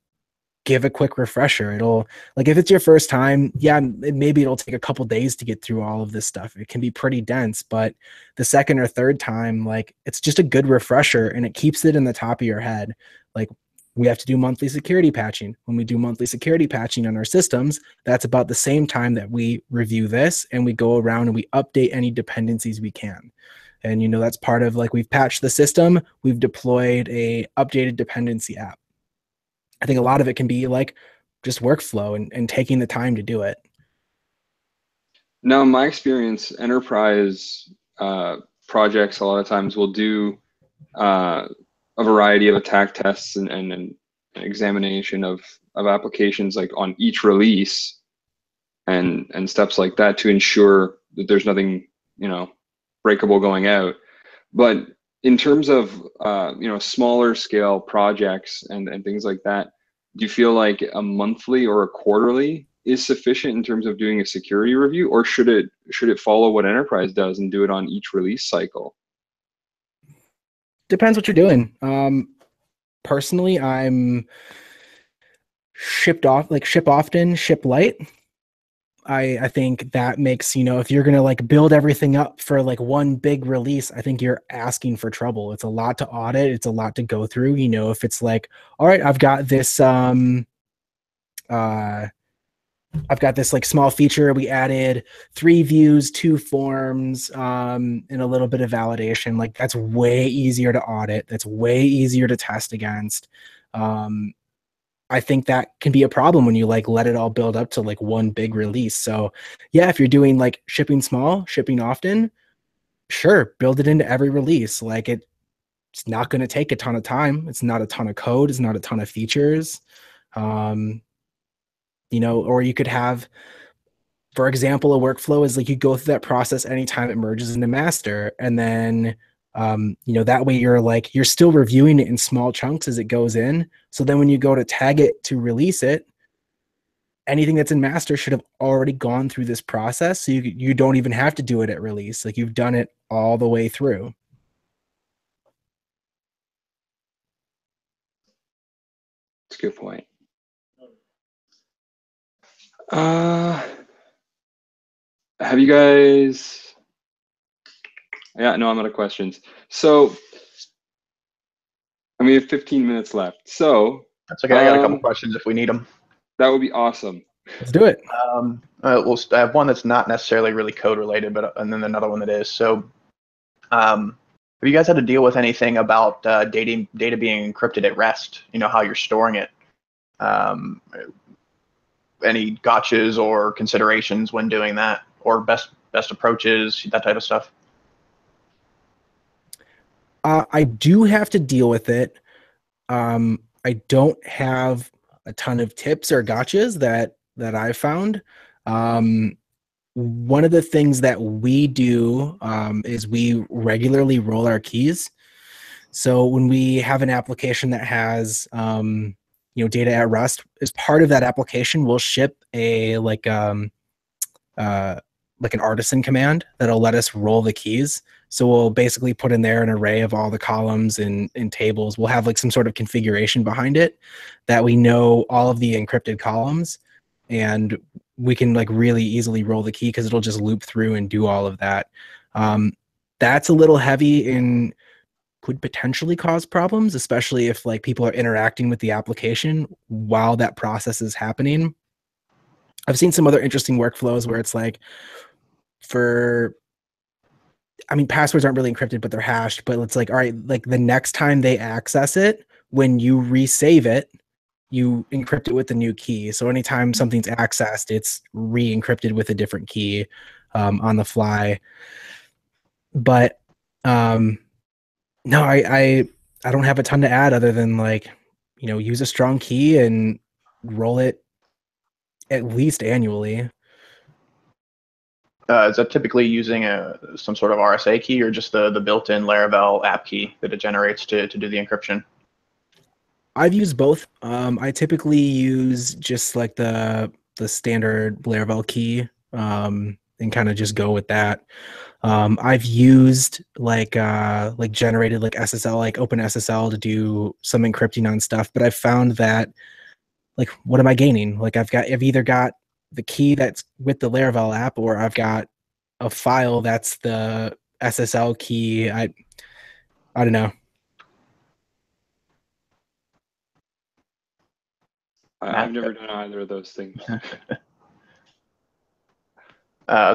give a quick refresher. It'll, like, if it's your first time, yeah, maybe it'll take a couple days to get through all of this stuff. It can be pretty dense, but the second or third time, like, it's just a good refresher and it keeps it in the top of your head. Like, we have to do monthly security patching. When we do monthly security patching on our systems, that's about the same time that we review this and we go around and we update any dependencies we can. And that's part of, like, we've patched the system, we've deployed a updated dependency app. I think a lot of it can be like just workflow and taking the time to do it. Now, in my experience, enterprise projects a lot of times will do a variety of attack tests and examination of applications like on each release and steps like that to ensure that there's nothing breakable going out. But in terms of smaller scale projects and things like that, do you feel like a monthly or a quarterly is sufficient in terms of doing a security review, or should it follow what enterprise does and do it on each release cycle? Depends what you're doing. Personally, I'm ship often, ship light. I think that makes, if you're going to like build everything up for like one big release, I think you're asking for trouble. It's a lot to audit. It's a lot to go through. If it's like, all right, I've got this like small feature. We added 3 views, 2 forms, and a little bit of validation. Like, that's way easier to audit. That's way easier to test against. I think that can be a problem when you like let it all build up to like one big release. So yeah, if you're doing like shipping small, shipping often, sure, build it into every release. Like, it's not going to take a ton of time. It's not a ton of code. It's not a ton of features. Or you could have for example, a workflow is like you go through that process anytime it merges into master, and then that way you're still reviewing it in small chunks as it goes in. So then when you go to tag it to release it, anything that's in master should have already gone through this process. So you don't even have to do it at release. Like you've done it all the way through. That's a good point. Have you guys? Yeah, no, I'm out of questions. So, we have 15 minutes left. So that's okay. I got a couple questions if we need them. That would be awesome. Let's do it. I have one that's not necessarily really code related, and then another one that is. So, have you guys had to deal with anything about data being encrypted at rest? How you're storing it. Any gotchas or considerations when doing that, or best approaches, that type of stuff? I do have to deal with it. I don't have a ton of tips or gotchas that I found. One of the things that we do is we regularly roll our keys. So when we have an application that has data at rest, as part of that application, we'll ship a like an artisan command that'll let us roll the keys. So we'll basically put in there an array of all the columns and tables. We'll have like some sort of configuration behind it that we know all of the encrypted columns, and we can like really easily roll the key because it'll just loop through and do all of that. That's a little heavy and could potentially cause problems, especially if like people are interacting with the application while that process is happening. I've seen some other interesting workflows where it's like passwords aren't really encrypted, but they're hashed, but it's like, all right, like the next time they access it, when you resave it, you encrypt it with the new key. So anytime something's accessed, it's re-encrypted with a different key on the fly. But no, I don't have a ton to add other than use a strong key and roll it at least annually. Is that typically using some sort of RSA key, or just the built-in Laravel app key that it generates to do the encryption? I've used both. I typically use just like the standard Laravel key and kind of just go with that. I've used like generated like SSL, like OpenSSL to do some encrypting on stuff, but I've found that like, what am I gaining? Like I've either got the key that's with the Laravel app, or I've got a file that's the SSL key. I don't know. I've never done either of those things.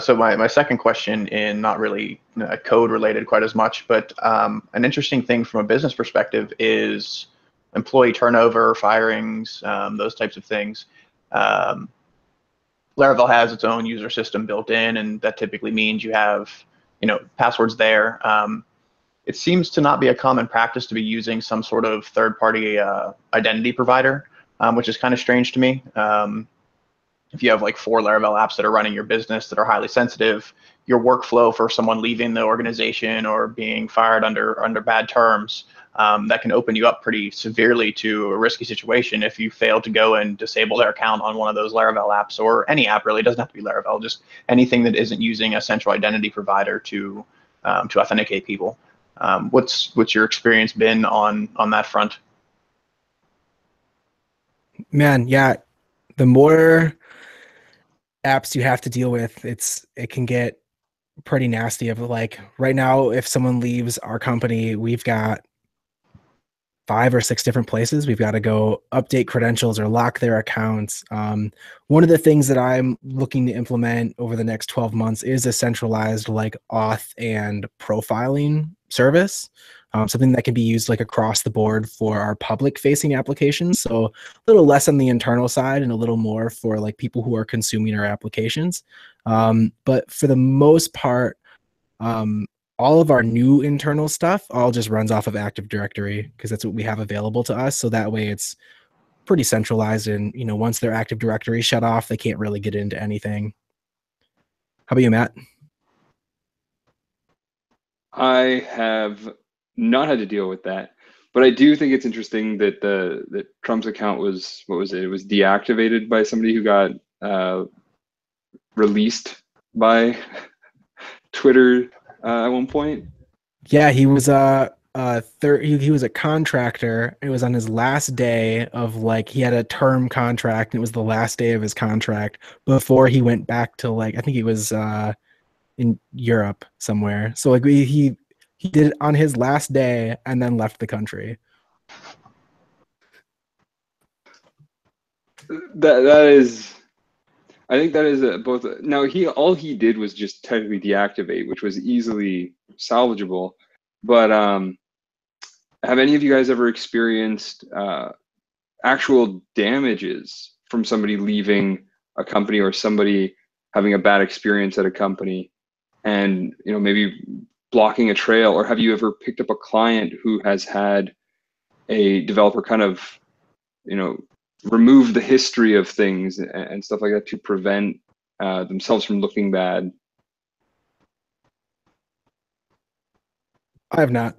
So my second question, in not really code related quite as much, but an interesting thing from a business perspective is employee turnover, firings, those types of things. Laravel has its own user system built in, and that typically means you have passwords there. It seems to not be a common practice to be using some sort of third-party identity provider, which is kind of strange to me. If you have like 4 Laravel apps that are running your business that are highly sensitive, your workflow for someone leaving the organization or being fired under bad terms, that can open you up pretty severely to a risky situation if you fail to go and disable their account on one of those Laravel apps, or any app really. It doesn't have to be Laravel, just anything that isn't using a central identity provider to authenticate people. What's your experience been on that front? Man, yeah, the more apps you have to deal with, it can get pretty nasty. Of like right now, if someone leaves our company, we've got 5 or 6 different places we've got to go update credentials or lock their accounts. One of the things that I'm looking to implement over the next 12 months is a centralized like auth and profiling service, something that can be used like across the board for our public facing applications. So a little less on the internal side and a little more for like people who are consuming our applications. But for the most part, all of our new internal stuff all just runs off of Active Directory because that's what we have available to us. So that way it's pretty centralized, and once their Active Directory shut off, they can't really get into anything. How about you, Matt? I have not had to deal with that, but I do think it's interesting that that Trump's account was, what was it? It was deactivated by somebody who got released by Twitter at one point. Yeah, he was he was a contractor. It was on his last day of, like, he had a term contract, and it was the last day of his contract before he went back to, like, I think he was in Europe somewhere. So like he did it on his last day and then left the country. That is, I think that is both. Now all he did was just technically deactivate, which was easily salvageable. But have any of you guys ever experienced actual damages from somebody leaving a company, or somebody having a bad experience at a company, and maybe blocking a trail? Or have you ever picked up a client who has had a developer kind of remove the history of things and stuff like that to prevent themselves from looking bad? I have not.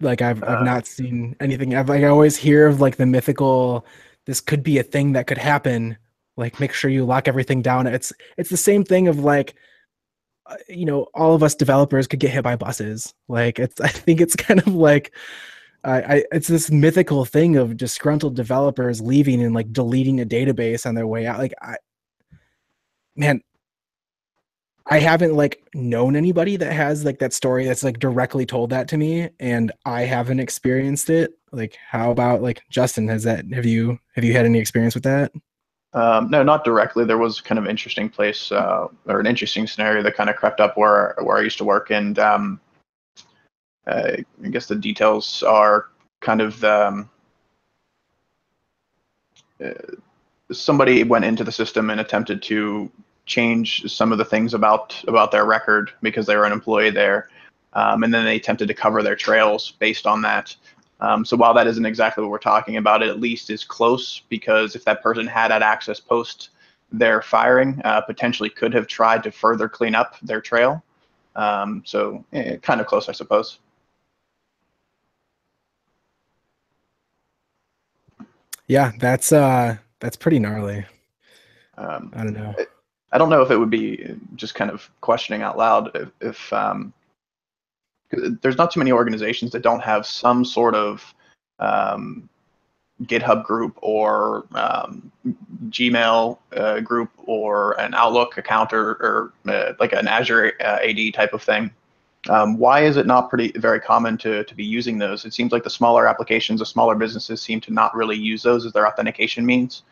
Like I've not seen anything. I always hear of, like, the mythical, this could be a thing that could happen. Like, make sure you lock everything down. It's the same thing of, like, all of us developers could get hit by buses. Like, I think it's kind of like it's this mythical thing of disgruntled developers leaving and, like, deleting a database on their way out. Like, man, I haven't, like, known anybody that has, like, that story that's, like, directly told that to me, and I haven't experienced it. Like, how about, like, Justin? Have you had any experience with that? No, not directly. There was kind of interesting place or an interesting scenario that kind of crept up where I used to work, and I guess the details are kind of somebody went into the system and attempted to change some of the things about their record because they were an employee there, and then they attempted to cover their trails based on that. So while that isn't exactly what we're talking about, it at least is close, because if that person had access post their firing, potentially could have tried to further clean up their trail. So kind of close, I suppose. Yeah, that's pretty gnarly. I don't know. I don't know if it would be just kind of questioning out loud if there's not too many organizations that don't have some sort of GitHub group or Gmail group or an Outlook account or like an Azure AD type of thing. Why is it not very common to be using those? It seems like the smaller applications, the smaller businesses seem to not really use those as their authentication means.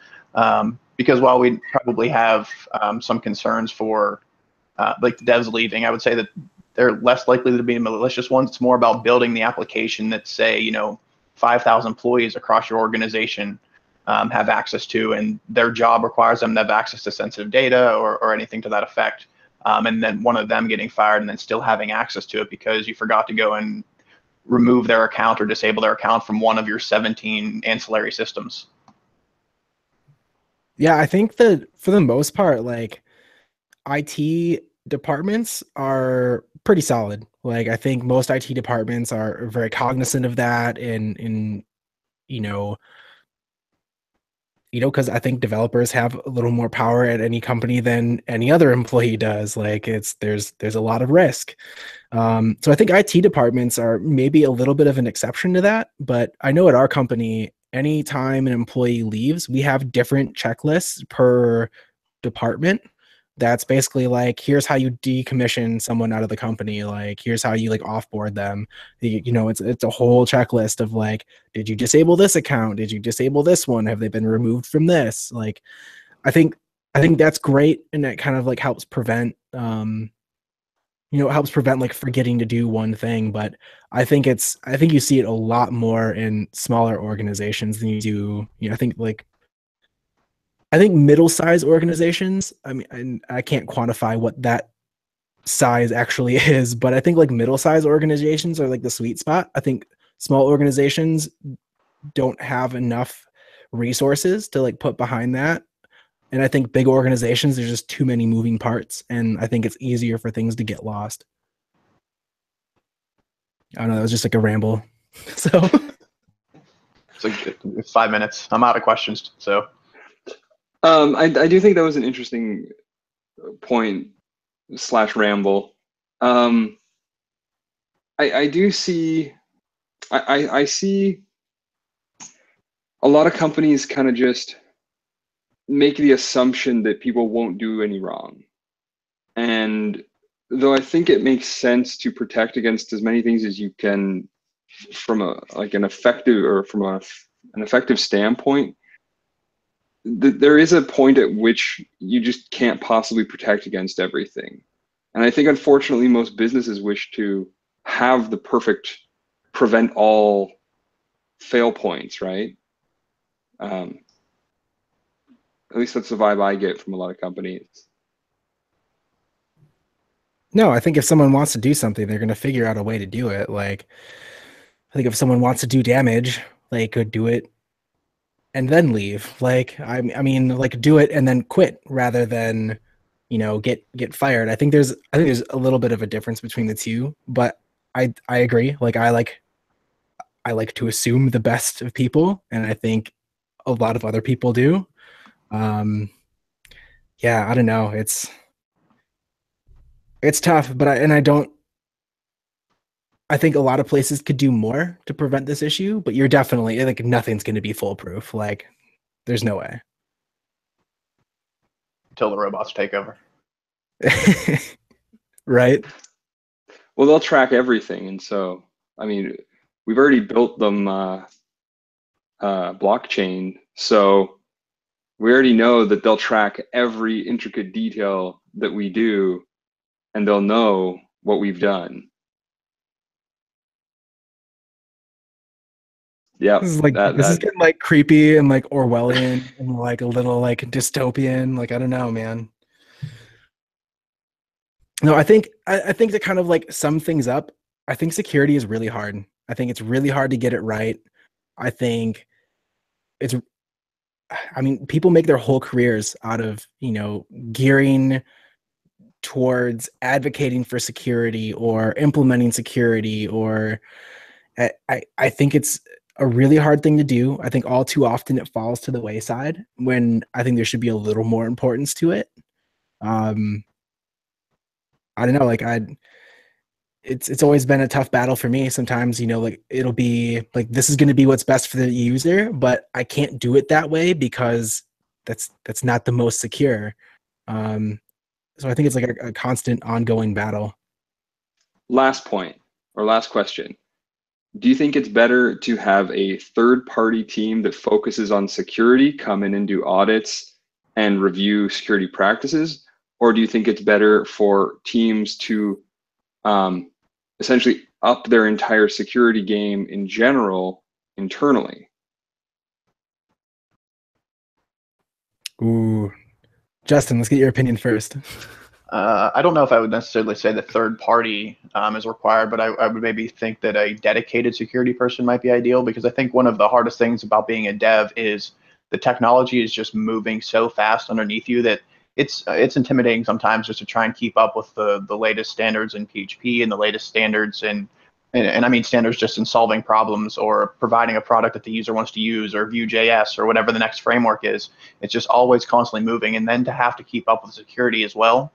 Because while we probably have some concerns for like the devs leaving, I would say that they're less likely to be malicious ones. It's more about building the application that, say, 5,000 employees across your organization have access to, and their job requires them to have access to sensitive data or anything to that effect. And then one of them getting fired and then still having access to it because you forgot to go and remove their account or disable their account from one of your 17 ancillary systems. Yeah, I think that for the most part, like, IT departments are pretty solid. Like, I think most IT departments are very cognizant of that, and because I think developers have a little more power at any company than any other employee does. Like, there's a lot of risk. So I think IT departments are maybe a little bit of an exception to that. But I know at our company, anytime an employee leaves, we have different checklists per department. That's basically like, here's how you decommission someone out of the company. Like, here's how you, like, offboard them. It's a whole checklist of, like, did you disable this account? Did you disable this one? Have they been removed from this? Like, I think that's great, and that kind of, like, helps prevent it helps prevent, like, forgetting to do one thing. But I think you see it a lot more in smaller organizations than you do. I think middle-sized organizations, I mean, I can't quantify what that size actually is, but I think, like, middle-sized organizations are, like, the sweet spot. I think small organizations don't have enough resources to, like, put behind that. And I think big organizations, there's just too many moving parts, and I think it's easier for things to get lost. I don't know, that was just like a ramble. So it's 5 minutes. I'm out of questions. So I do think that was an interesting point / ramble. I do see, I see a lot of companies kind of just make the assumption that people won't do any wrong. And though I think it makes sense to protect against as many things as you can from an effective standpoint, there is a point at which you just can't possibly protect against everything. And I think, unfortunately, most businesses wish to have the perfect prevent all fail points, right? At least that's the vibe I get from a lot of companies. no, I think if someone wants to do something, they're going to figure out a way to do it. Like, I think if someone wants to do damage, they could do it and then leave. Like, I mean, like, do it and then quit rather than, get fired. I think there's a little bit of a difference between the two, but I agree. Like, I like to assume the best of people, and I think a lot of other people do. Yeah, I don't know. It's tough, but I think a lot of places could do more to prevent this issue, but you're definitely like, nothing's going to be foolproof. Like, there's no way. Until the robots take over. Right? Well, they'll track everything. And so, I mean, we've already built them blockchain. So we already know that they'll track every intricate detail that we do, and they'll know what we've done. Yeah, This is getting like creepy and like Orwellian and like a little like dystopian. Like, I don't know, man. No, I think to kind of like sum things up, I think security is really hard. I think it's really hard to get it right. I think people make their whole careers out of, gearing towards advocating for security or implementing security, or I think it's a really hard thing to do. I think all too often it falls to the wayside when I think there should be a little more importance to it. I don't know, like it's always been a tough battle for me. Sometimes, like it'll be like, this is going to be what's best for the user, but I can't do it that way because that's not the most secure. So I think it's like a constant ongoing battle. Last point or last question. Do you think it's better to have a third-party team that focuses on security come in and do audits and review security practices? Or do you think it's better for teams to essentially up their entire security game in general internally? Ooh, Justin, let's get your opinion first. I don't know if I would necessarily say the third party is required, but I would maybe think that a dedicated security person might be ideal, because I think one of the hardest things about being a dev is the technology is just moving so fast underneath you that it's intimidating sometimes just to try and keep up with the latest standards in PHP and the latest standards and I mean standards just in solving problems or providing a product that the user wants to use, or Vue.js or whatever the next framework is. It's just always constantly moving, and then to have to keep up with security as well.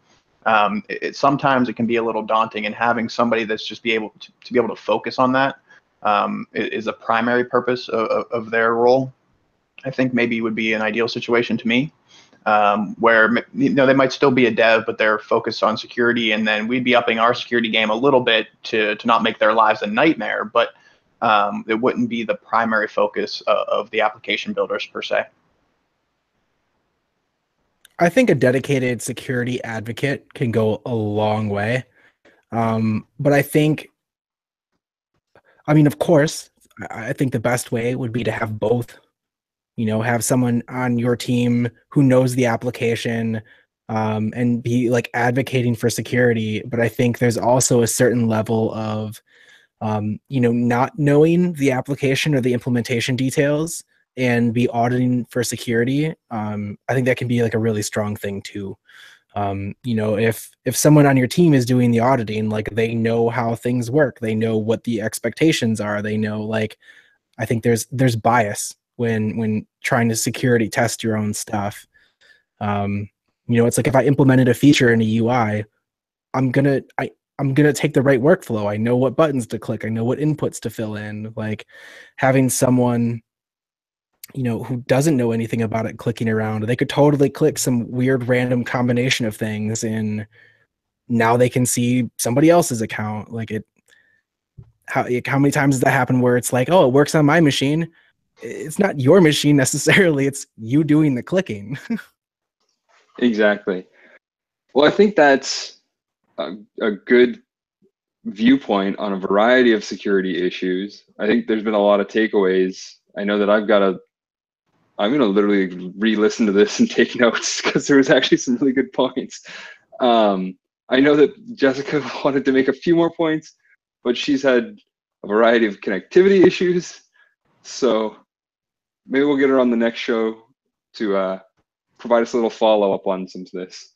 Sometimes it can be a little daunting, and having somebody that's just be able to focus on that is a primary purpose of their role. I think maybe would be an ideal situation to me, where they might still be a dev, but they're focused on security, and then we'd be upping our security game a little bit to not make their lives a nightmare, but it wouldn't be the primary focus of the application builders per se. I think a dedicated security advocate can go a long way. But I think, of course, I think the best way would be to have both. Have someone on your team who knows the application and be like advocating for security. But I think there's also a certain level of, not knowing the application or the implementation details and be auditing for security, I think that can be like a really strong thing too. You know, if someone on your team is doing the auditing, like they know how things work, they know what the expectations are, they know, like, I think there's bias when trying to security test your own stuff. You know, it's like if I implemented a feature in a UI, I'm gonna take the right workflow. I know what buttons to click. I know what inputs to fill in. Like having someone, you know, who doesn't know anything about it clicking around, they could totally click some weird random combination of things, and now they can see somebody else's account. Like how many times does that happen where it's like, oh, it works on my machine? It's not your machine necessarily. It's you doing the clicking. Exactly. Well, I think that's a good viewpoint on a variety of security issues. I think there's been a lot of takeaways. I know that I'm going to literally re-listen to this and take notes because there was actually some really good points. I know that Jessica wanted to make a few more points, but she's had a variety of connectivity issues. So maybe we'll get her on the next show to provide us a little follow-up on some of this.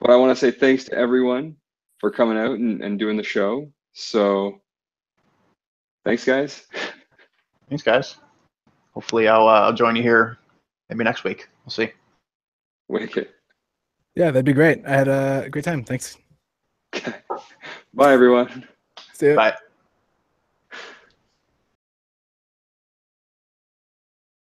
But I want to say thanks to everyone for coming out and doing the show. So thanks, guys. Thanks, guys. Hopefully I'll join you here maybe next week. We'll see. Wicked. Yeah, that'd be great. I had a great time. Thanks. Bye, everyone. See ya. Bye.